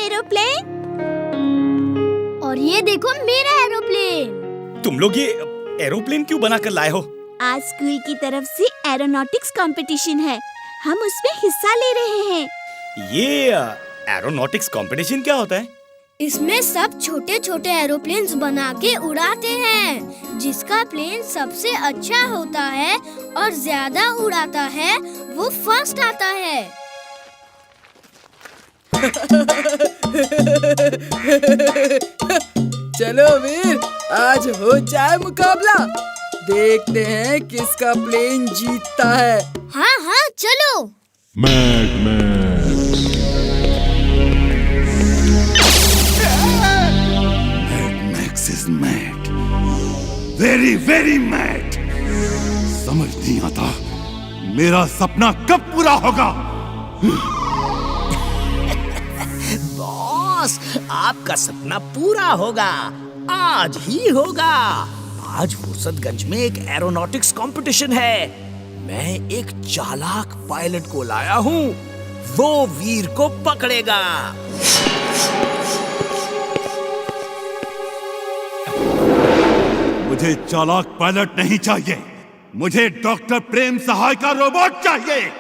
Aeroplane. और ये देखो मेरा एरोप्लेन। तुम लोग ये एरोप्लेन क्यों बना कर लाए हो? आज स्कूल की तरफ से एरोनॉटिक्स कंपटीशन है, हम उसमें हिस्सा ले रहे हैं। ये एरोनॉटिक्स कंपटीशन क्या होता है? इसमें सब छोटे छोटे एरोप्लेन्स बना के उड़ाते हैं। जिसका प्लेन सबसे अच्छा होता है और ज्यादा उड़ाता है वो फर्स्ट आता है। चलो वीर, आज हो जाए मुकाबला। देखते हैं किसका प्लेन जीतता है। हाँ हाँ चलो। Mad Max. Mad Max is mad. Very, very mad. समझ नहीं आता मेरा सपना कब पूरा होगा। बॉस, आपका सपना पूरा होगा, आज ही होगा। आज फुर्सतगंज में एक एरोनॉटिक्स कंपटीशन है। मैं एक चालाक पायलट को लाया हूँ, वो वीर को पकड़ेगा। मुझे चालाक पायलट नहीं चाहिए, मुझे डॉक्टर प्रेम सहाय का रोबोट चाहिए।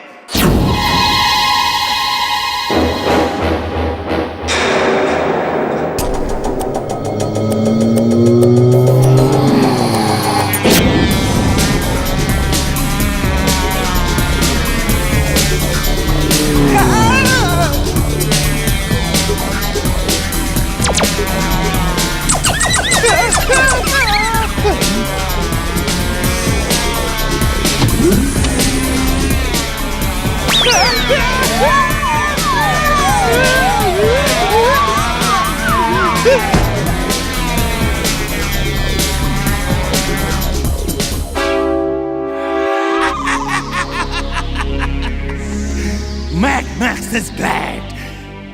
Mad Max is glad,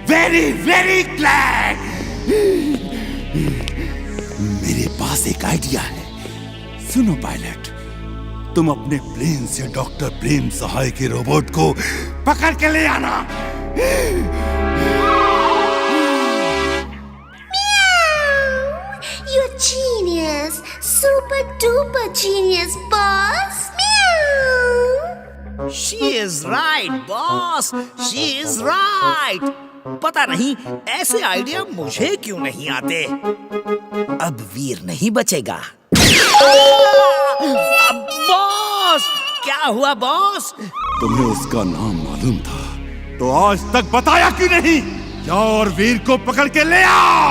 very, very glad. मेरे पास एक आइडिया है। सुनो पायलट, तुम अपने प्लेन से डॉक्टर प्रेम सहाय के रोबोट को पकड़ के ले आना। You're genius, super duper genius, boss. She is right, boss. She is right. पता नहीं ऐसे आइडिया मुझे क्यों नहीं आते। अब वीर नहीं बचेगा। बॉस, क्या हुआ बॉस? तुम्हें उसका नाम मालूम था तो आज तक बताया क्यों नहीं? जाओ और वीर को पकड़ के ले आओ।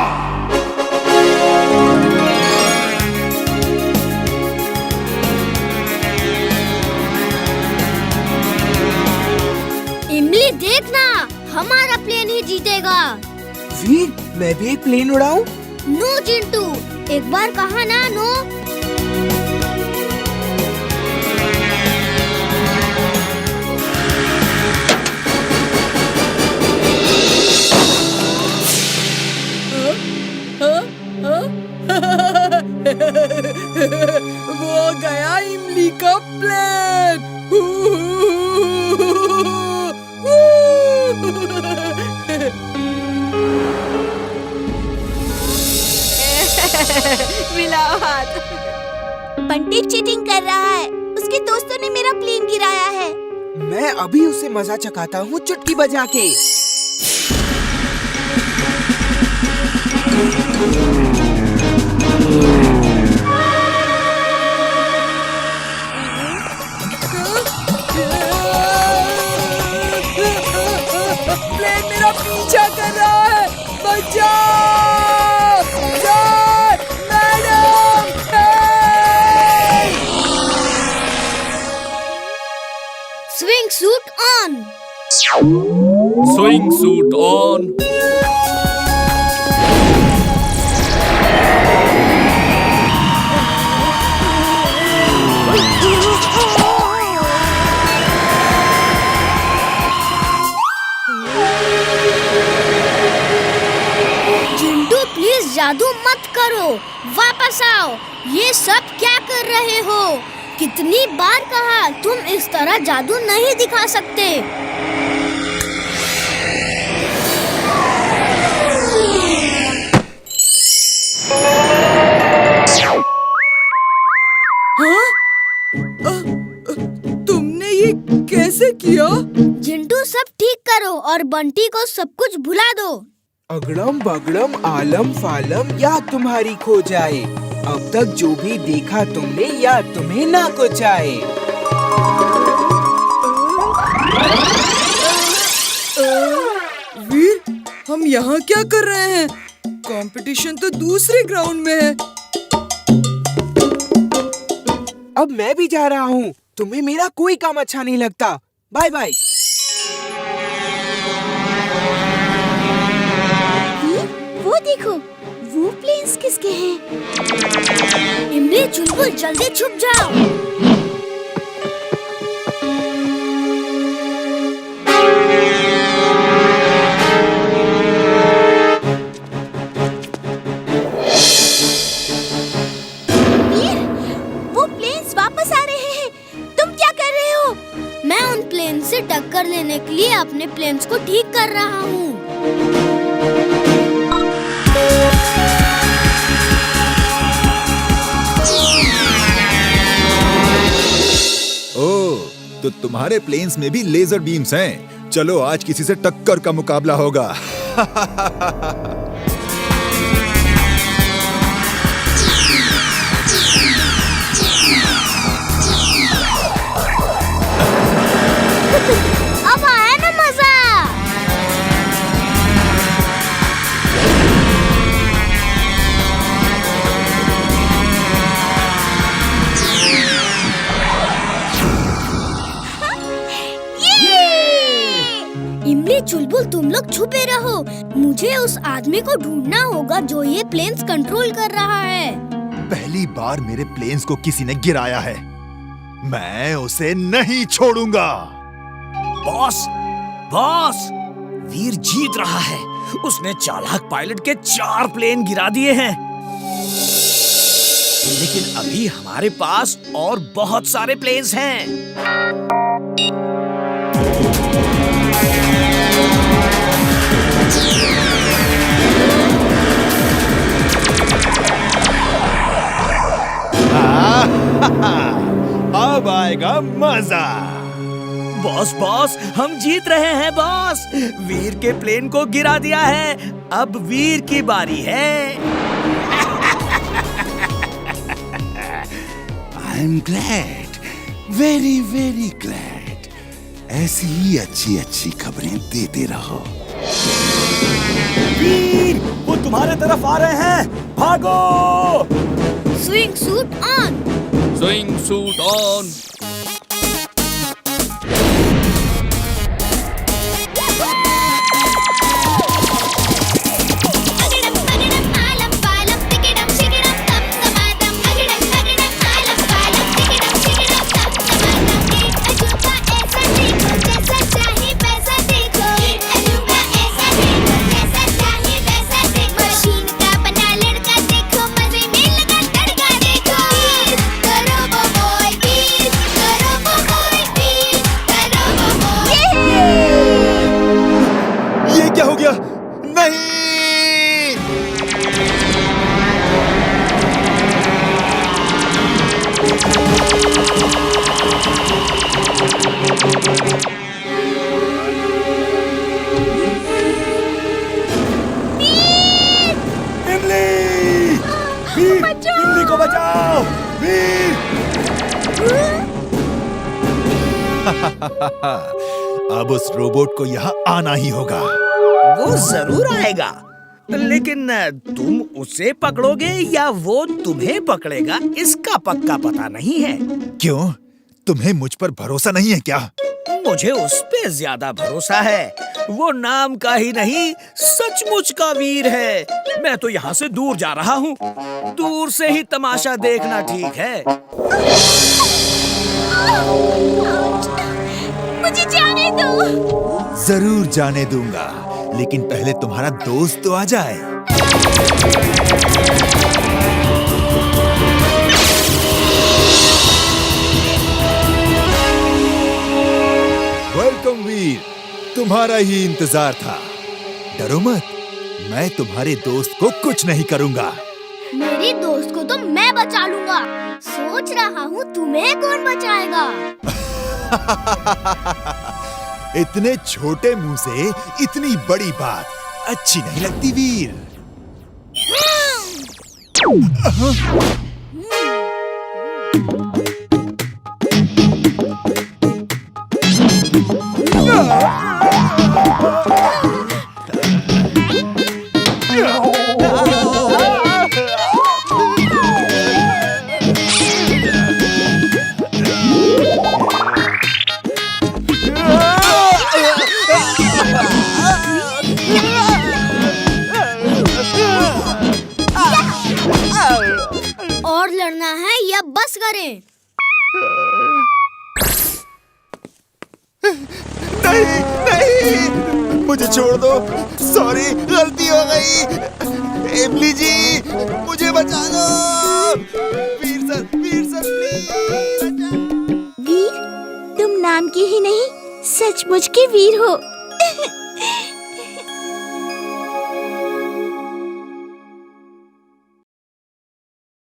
इमली देखना, हमारा प्लेन ही जीतेगा। वीर, मैं भी एक प्लेन उड़ाऊं? नो चिंटू, एक बार कहा ना नो। वो गया इमली का प्लेन। मिलाओ हाथ। बंटी चीटिंग कर रहा है, उसके दोस्तों ने मेरा प्लेन गिराया है। मैं अभी उसे मजा चखाता हूँ चुटकी बजा के। प्लेन मेरा पीछा कर रहा है, बचाओ! Sir, madam, help! Swing suit on. Swing suit on. जादू मत करो, वापस आओ। ये सब क्या कर रहे हो? कितनी बार कहा तुम इस तरह जादू नहीं दिखा सकते। तुमने ये कैसे किया? जिंटू सब ठीक करो और बंटी को सब कुछ भुला दो। अगड़म बगड़म आलम फालम याद तुम्हारी खो जाए। अब तक जो भी देखा तुमने याद तुम्हें ना कुछ आए। वीर, हम यहाँ क्या कर रहे हैं? कंपटीशन तो दूसरे ग्राउंड में है। अब मैं भी जा रहा हूँ। तुम्हें मेरा कोई काम अच्छा नहीं लगता। Bye bye. वो देखो, वो प्लेन्स किसके हैं? इमली चुलबुल जल्दी छुप जाओ। वो प्लेन्स वापस आ रहे हैं। तुम क्या कर रहे हो? मैं उन प्लेन से टक्कर लेने के लिए अपने प्लेन्स को ठीक कर रहा हूँ। ओह, तो तुम्हारे प्लेन्स में भी लेजर बीम्स हैं। चलो आज किसी से टक्कर का मुकाबला होगा। अब आया ना मजा। इमली चुलबुल तुम लोग छुपे रहो। मुझे उस आदमी को ढूंढना होगा जो ये प्लेन्स कंट्रोल कर रहा है। पहली बार मेरे प्लेन्स को किसी ने गिराया है। मैं उसे नहीं छोड़ूंगा। बॉस, बॉस, वीर जीत रहा है। उसने चालाक पायलट के 4 प्लेन गिरा दिए हैं। लेकिन अभी हमारे पास और बहुत सारे प्लेन्स हैं। अब आएगा मजा। बॉस, बॉस, हम जीत रहे हैं बॉस। वीर के प्लेन को गिरा दिया है। अब वीर की बारी है। I am glad, very very glad. ऐसी ही अच्छी अच्छी खबरें देते रहो। वीर, वो तुम्हारे तरफ आ रहे हैं। भागो! Swing suit on. Swing suit on. क्या हो गया? नहीं! इमली को बचाओ! वीर! अब उस रोबोट को यहाँ आना ही होगा। वो जरूर आएगा, लेकिन तुम उसे पकड़ोगे या वो तुम्हें पकड़ेगा, इसका पक्का पता नहीं है। क्यों? तुम्हें मुझ पर भरोसा नहीं है क्या? मुझे उस पे ज्यादा भरोसा है। वो नाम का ही नहीं, सचमुच का वीर है। मैं तो यहाँ से दूर जा रहा हूँ। दूर से ही तमाशा देखना ठीक है। मुझे जाने दो। जरूर जाने दूंगा, लेकिन पहले तुम्हारा दोस्त तो आ जाए। वेलकम वीर, तुम्हारा ही इंतजार था। डरो मत, मैं तुम्हारे दोस्त को कुछ नहीं करूंगा। मेरी दोस्त को तो मैं बचा लूंगा। सोच सोच रहा हूँ तुम्हें कौन बचाएगा। इतने छोटे मुंह से इतनी बड़ी बात अच्छी नहीं लगती वीर। और लड़ना है या बस करें? नहीं नहीं, मुझे छोड़ दो। सॉरी, गलती हो गई। एमली जी, मुझे बचा लो। वीर सर प्लीज। वीर, तुम नाम के ही नहीं सचमुच के वीर हो।